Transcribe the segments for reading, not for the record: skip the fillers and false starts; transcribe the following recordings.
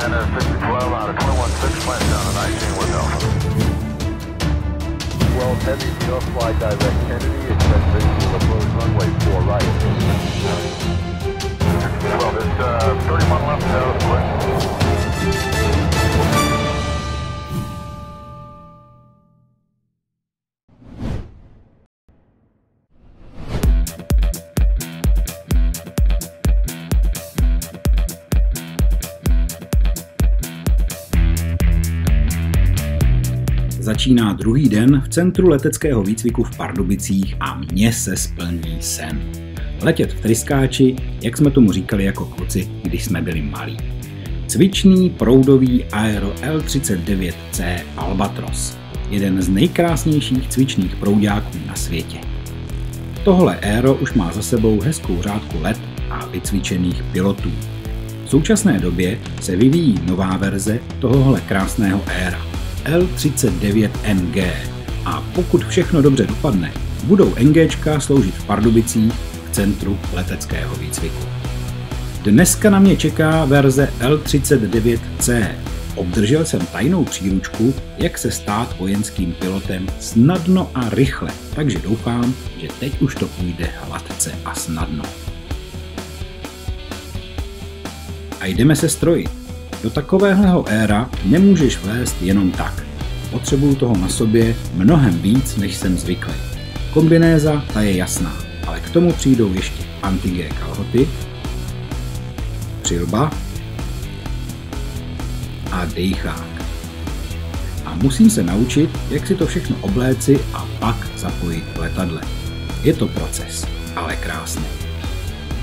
6012 out of 21-6, plant down to 19 with Alpha. 12 Heavy, still fly direct Kennedy, expect visual approach runway 4 right. 12, it's 31 left, clear. Začíná druhý den v centru leteckého výcviku v Pardubicích a mně se splní sen. Letět v tryskáči, jak jsme tomu říkali jako kluci, když jsme byli malí. Cvičný proudový Aero L39C Albatros. Jeden z nejkrásnějších cvičných prouďáků na světě. Tohle aero už má za sebou hezkou řádku let a vycvičených pilotů. V současné době se vyvíjí nová verze tohohle krásného aera. L39NG a pokud všechno dobře dopadne, budou NGčka sloužit v Pardubicích v centru leteckého výcviku. Dneska na mě čeká verze L39C. Obdržel jsem tajnou příručku, jak se stát vojenským pilotem snadno a rychle, takže doufám, že teď už to půjde hladce a snadno. A jdeme se strojit. Do takového éra nemůžeš vlézt jenom tak. Potřebuju toho na sobě mnohem víc, než jsem zvyklý. Kombinéza, ta je jasná, ale k tomu přijdou ještě anti-G kalhoty, přilba a dejchák. A musím se naučit, jak si to všechno obléci a pak zapojit v letadle. Je to proces, ale krásný.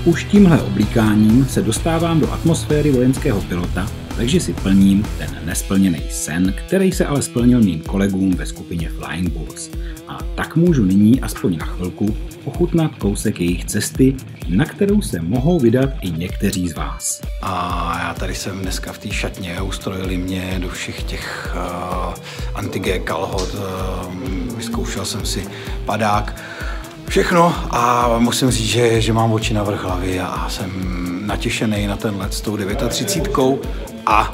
Už tímhle oblíkáním se dostávám do atmosféry vojenského pilota, takže si plním ten nesplněný sen, který se ale splnil mým kolegům ve skupině Flying Bulls. A tak můžu nyní aspoň na chvilku ochutnat kousek jejich cesty, na kterou se mohou vydat i někteří z vás. A já tady jsem dneska v té šatně, ustrojili mě do všech těch anti-G kalhot, vyzkoušel jsem si padák, všechno a musím říct, že mám oči na vrch hlavy a jsem natěšený na ten let s tou 39 a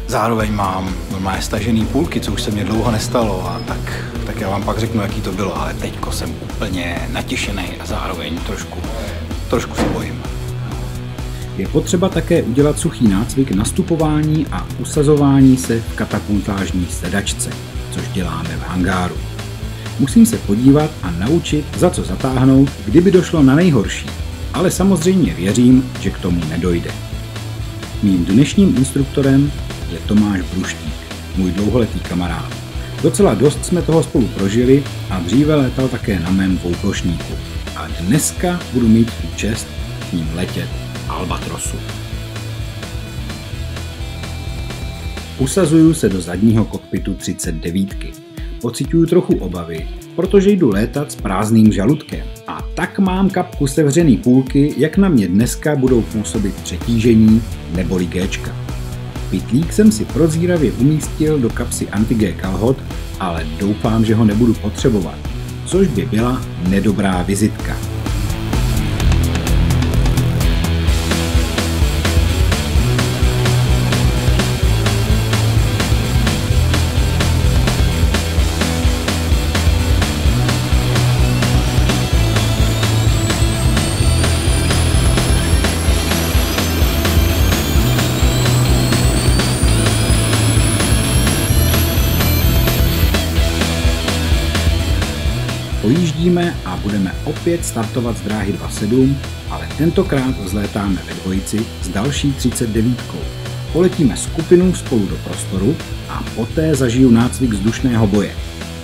zároveň mám normálně stažený půlky, co už se mě dlouho nestalo a tak já vám pak řeknu, jaký to bylo, ale teďko jsem úplně natěšený a zároveň trošku se bojím. Je potřeba také udělat suchý nácvik nastupování a usazování se v katapultážní sedačce, což děláme v hangáru. Musím se podívat a naučit, za co zatáhnout, kdyby došlo na nejhorší, ale samozřejmě věřím, že k tomu nedojde. Mým dnešním instruktorem je Tomáš Bruštík, můj dlouholetý kamarád. Docela dost jsme toho spolu prožili a dříve létal také na mém dvouplošníku. A dneska budu mít tu čest s ním letět v Albatrosu. Usazuju se do zadního kokpitu 39. Pociťuju trochu obavy, protože jdu létat s prázdným žaludkem a tak mám kapku sevřený půlky, jak na mě dneska budou působit přetížení neboli Gčka. Pytlík jsem si prozíravě umístil do kapsy anti-G kalhot, ale doufám, že ho nebudu potřebovat, což by byla nedobrá vizitka. Pojíždíme a budeme opět startovat z dráhy 27, ale tentokrát vzlétáme ve dvojici s další 39. Poletíme skupinu spolu do prostoru a poté zažiju nácvik vzdušného boje.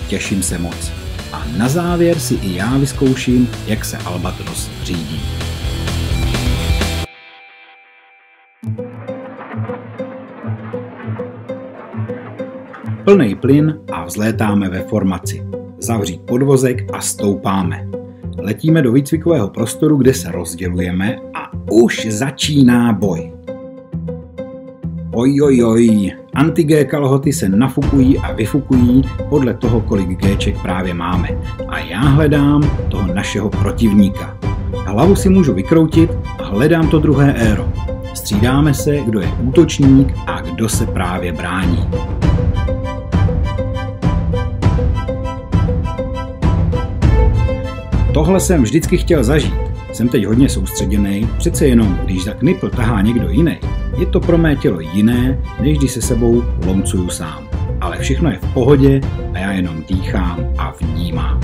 Těším se moc. A na závěr si i já vyzkouším, jak se Albatros řídí. Plnej plyn a vzlétáme ve formaci. Zavřít podvozek a stoupáme. Letíme do výcvikového prostoru, kde se rozdělujeme a už začíná boj. Ojojoj, anti-G kalhoty se nafukují a vyfukují podle toho, kolik Gček právě máme. A já hledám toho našeho protivníka. Hlavu si můžu vykroutit a hledám to druhé aero. Střídáme se, kdo je útočník a kdo se právě brání. Tohle jsem vždycky chtěl zažít. Jsem teď hodně soustředěný, přece jenom, když za knipl tahá někdo jiný, je to pro mé tělo jiné, než když se sebou lomcuju sám. Ale všechno je v pohodě a já jenom dýchám a vnímám.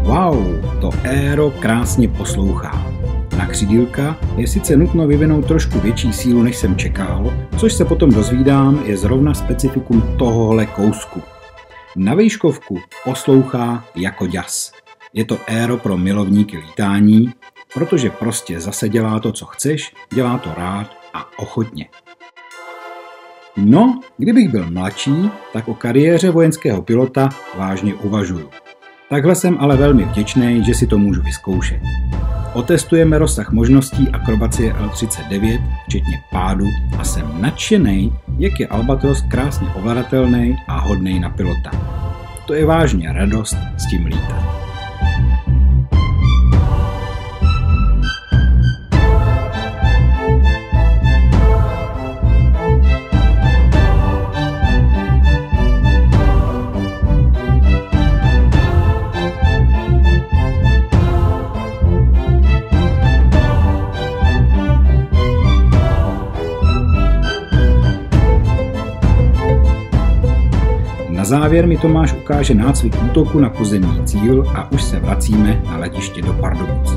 Wow, to aero krásně poslouchá. Na křidílka je sice nutno vyvinout trošku větší sílu, než jsem čekal, což se potom dozvídám, je zrovna specifikum tohohle kousku. Na výškovku poslouchá jako ďas. Je to aero pro milovníky lítání, protože prostě zase dělá to, co chceš, dělá to rád a ochotně. No, kdybych byl mladší, tak o kariéře vojenského pilota vážně uvažuju. Takhle jsem ale velmi vděčný, že si to můžu vyzkoušet. Otestujeme rozsah možností akrobacie L-39, včetně pádu, a jsem nadšený, jak je Albatros krásně ovladatelný a hodnej na pilota. To je vážně radost s tím lítat. Na závěr mi Tomáš ukáže nácvik útoku na pozemní cíl a už se vracíme na letiště do Pardubic.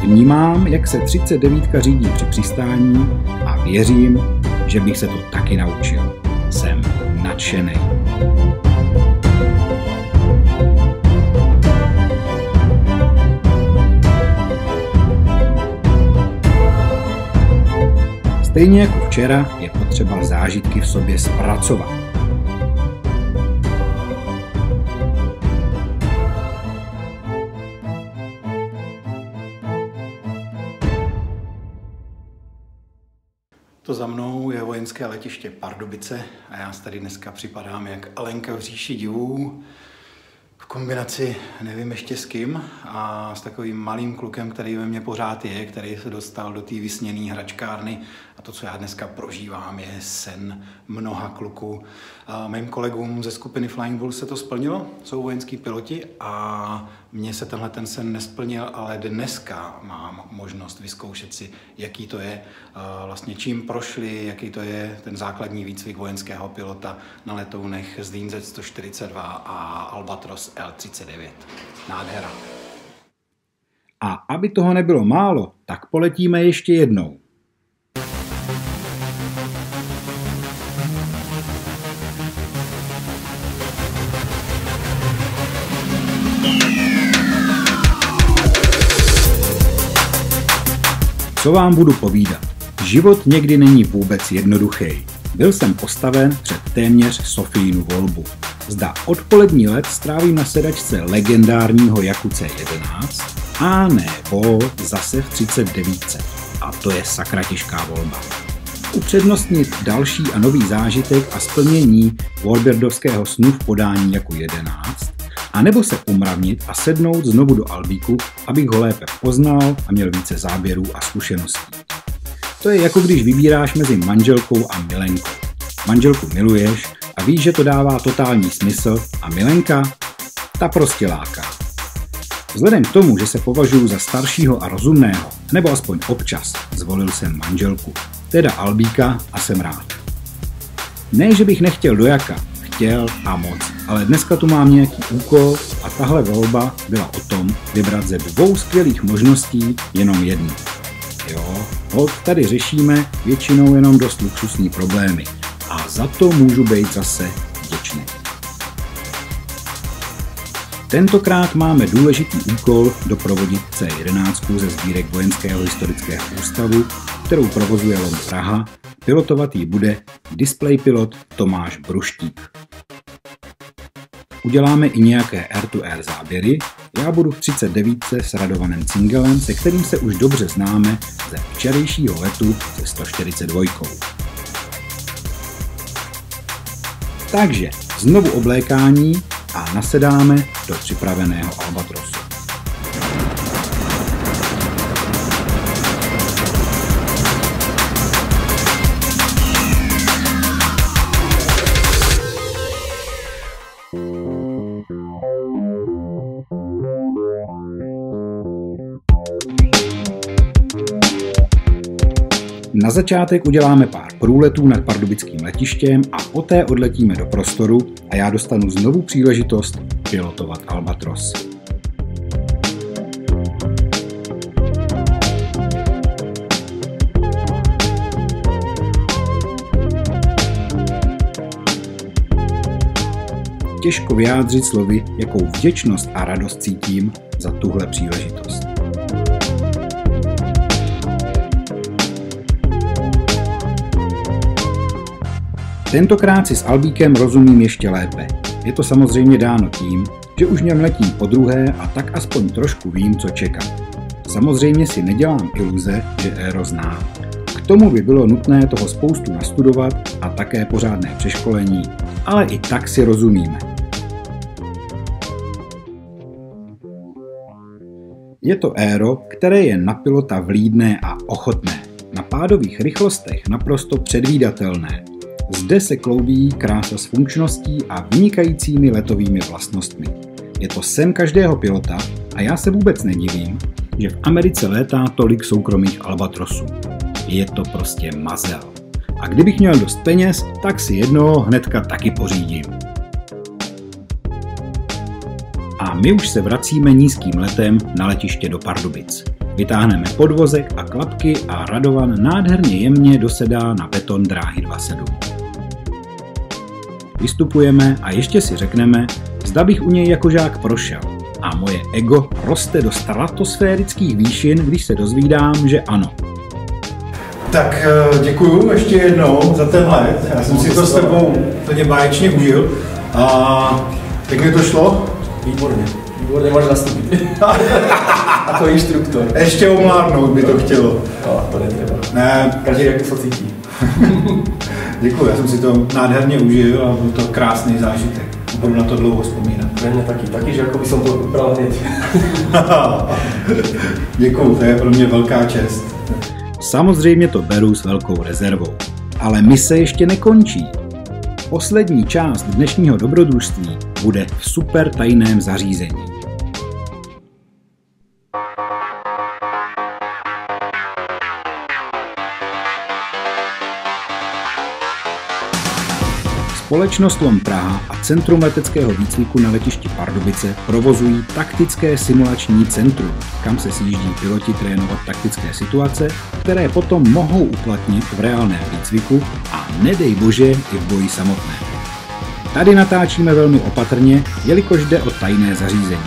Vnímám, jak se 39 řídí při přistání a věřím, že bych se to taky naučil. Jsem nadšený. Stejně jako včera je potřeba zážitky v sobě zpracovat. To za mnou je vojenské letiště Pardubice a já tady dneska připadám jak Alenka v říši divů. V kombinaci nevím ještě s kým a s takovým malým klukem, který ve mně pořád je, který se dostal do té vysněné hračkárny a to, co já dneska prožívám, je sen mnoha kluků. Mým kolegům ze skupiny Flying Bull se to splnilo, jsou vojenský piloti a mně se tenhle ten sen nesplnil, ale dneska mám možnost vyzkoušet si, jaký to je, vlastně čím prošli, jaký to je ten základní výcvik vojenského pilota na letounech z DZ 142 a Albatros L-39. Nádhera. A aby toho nebylo málo, tak poletíme ještě jednou. Co vám budu povídat? Život někdy není vůbec jednoduchý. Byl jsem postaven před téměř Sofijinu volbu. Zda odpolední let strávím na sedačce legendárního Jaku C11, a nebo zase v 39. A to je sakra těžká volba. Upřednostnit další a nový zážitek a splnění warbirdovského snu v podání Jaku 11, a nebo se umravnit a sednout znovu do Albíku, abych ho lépe poznal a měl více záběrů a zkušeností. To je jako když vybíráš mezi manželkou a milenkou. Manželku miluješ a víš, že to dává totální smysl a milenka, ta prostě láká. Vzhledem k tomu, že se považuji za staršího a rozumného, nebo aspoň občas, zvolil jsem manželku, teda Albíka, a jsem rád. Ne, že bych nechtěl do Jaka, chtěl a moc, ale dneska tu mám nějaký úkol a tahle volba byla o tom vybrat ze dvou skvělých možností jenom jednu. Jo, tady řešíme většinou jenom dost luxusní problémy a za to můžu být zase vděčný. Tentokrát máme důležitý úkol doprovodit C11 ze sbírek Vojenského historického ústavu, kterou provozuje LOM Praha. Pilotovat ji bude display pilot Tomáš Bruštík. uděláme i nějaké air-to-air záběry. Já budu v 39 s Radovanem Cingelem, se kterým se už dobře známe ze včerejšího letu se 142. Takže znovu oblékání a nasedáme do připraveného Albatrosu. Na začátek uděláme pár průletů nad pardubickým letištěm a poté odletíme do prostoru a já dostanu znovu příležitost pilotovat Albatros. Těžko vyjádřit slovy, jakou vděčnost a radost cítím za tuhle příležitost. Tentokrát si s Albíkem rozumím ještě lépe. Je to samozřejmě dáno tím, že už něm letím podruhé a tak aspoň trošku vím, co čekat. Samozřejmě si nedělám iluze, že Aero znám. K tomu by bylo nutné toho spoustu nastudovat a také pořádné přeškolení, ale i tak si rozumíme. Je to Aero, které je na pilota vlídné a ochotné. Na pádových rychlostech naprosto předvídatelné. Zde se kloubí krása s funkčností a vynikajícími letovými vlastnostmi. Je to sen každého pilota a já se vůbec nedivím, že v Americe létá tolik soukromých Albatrosů. Je to prostě mazel. A kdybych měl dost peněz, tak si jednoho hnedka taky pořídím. A my už se vracíme nízkým letem na letiště do Pardubic. Vytáhneme podvozek a klapky a Radovan nádherně jemně dosedá na beton dráhy 27. Vystupujeme a ještě si řekneme, zda bych u něj jako žák prošel. A moje ego roste do stratosférických výšin, když se dozvídám, že ano. Tak děkuju ještě jednou za ten let. Já jsem si to s tebou úplně báječně užil. A jak mi to šlo? Výborně. Výborně máš nastupit. Jako instruktor. Ještě omládnout by to chtělo. No, to netreba. Ne. Každý jak to cítí. Děkuji, já jsem si to nádherně užil a byl to krásný zážitek. Budu na to dlouho vzpomínat. Pre mě taky, že jako by som to vybral hned. Děkuji, to je pro mě velká čest. Samozřejmě to beru s velkou rezervou. Ale mise ještě nekončí. Poslední část dnešního dobrodružství bude v super tajném zařízení. Společnost LOM Praha a Centrum leteckého výcviku na letišti Pardubice provozují taktické simulační centrum, kam se sjíždí piloti trénovat taktické situace, které potom mohou uplatnit v reálném výcviku a nedej bože i v boji samotném. Tady natáčíme velmi opatrně, jelikož jde o tajné zařízení.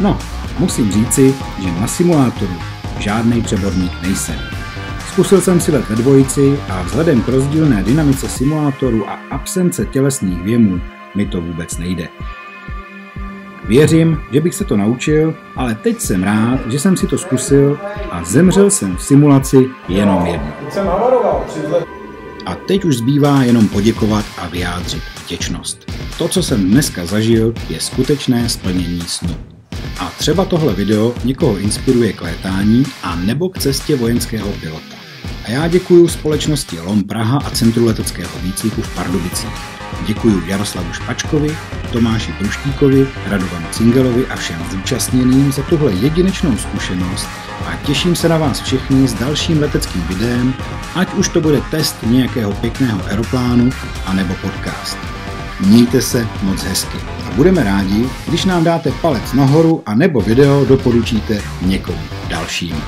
No, musím říci, že na simulátoru žádnej přeborník nejsem. Zkusil jsem si let ve dvojici a vzhledem k rozdílné dynamice simulátoru a absence tělesných věmů mi to vůbec nejde. Věřím, že bych se to naučil, ale teď jsem rád, že jsem si to zkusil a zemřel jsem v simulaci jenom jednou. A teď už zbývá jenom poděkovat a vyjádřit vděčnost. To, co jsem dneska zažil, je skutečné splnění snu. A třeba tohle video někoho inspiruje k létání a nebo k cestě vojenského pilota. A já děkuju společnosti LOM Praha a Centru leteckého výcviku v Pardubicích. Děkuju Jaroslavu Špačkovi, Tomáši Pruštíkovi, Radovanu Cingelovi a všem zúčastněným za tuhle jedinečnou zkušenost a těším se na vás všechny s dalším leteckým videem, ať už to bude test nějakého pěkného aeroplánu anebo podcast. Mějte se moc hezky a budeme rádi, když nám dáte palec nahoru a nebo video doporučíte někomu dalšímu.